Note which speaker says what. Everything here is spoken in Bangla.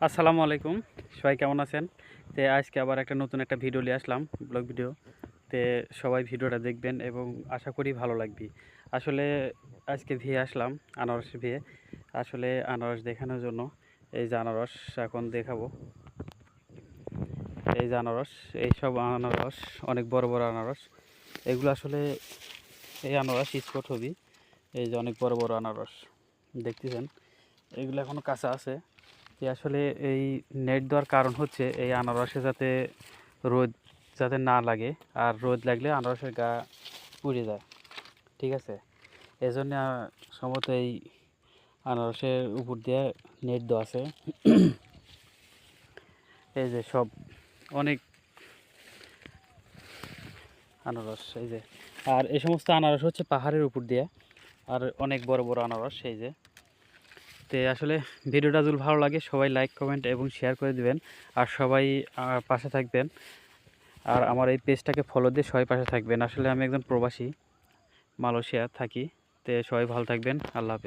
Speaker 1: আসসালামু আলাইকুম, সবাই কেমন আছেন? আজকে আবার নতুন একটা ভিডিও নিয়ে আসলাম, ব্লগ ভিডিও। সবাই ভিডিওটা দেখবেন এবং আশা করি ভালো লাগবে। আসলে আজকে ভিয়ে আসলাম, আনারসের ভিয়ে। আসলে আনারস দেখানোর জন্য এই যে আনারস এখন দেখাবো। এই যে আনারস, এইসব আনারস অনেক বড় বড় আনারস। এগুলো আসলে এই আনারস স্পট হবি। এই যে অনেক বড় বড় আনারস দেখতেছেন, এগুলো এখনও কাঁচা আছে। আসলে এই নেট দেওয়ার কারণ হচ্ছে এই আনারসে যাতে রোদ যাতে না লাগে, আর রোদ লাগলে আনারসের গা পুড়ে যায়। ঠিক আছে, এই জন্য সম্ভবত এই আনারসের উপর দিয়ে নেট দেওয়া আছে। এই যে সব অনেক আনারস, এই যে। আর এই সমস্ত আনারস হচ্ছে পাহাড়ের উপর দিয়ে, আর অনেক বড় বড় আনারস। এই যে আসলে ভিডিওটা যদি ভালো লাগে সবাই লাইক কমেন্ট এবং শেয়ার করে দিবেন, আর সবাই পাশে থাকবেন। আর আমার এই পেজটাকে ফলো দিয়ে সবাই পাশে থাকবেন। আসলে আমি একজন প্রবাসী, মালয়েশিয়া থাকি। সবাই ভালো থাকবেন। আল্লাহ হাফেজ।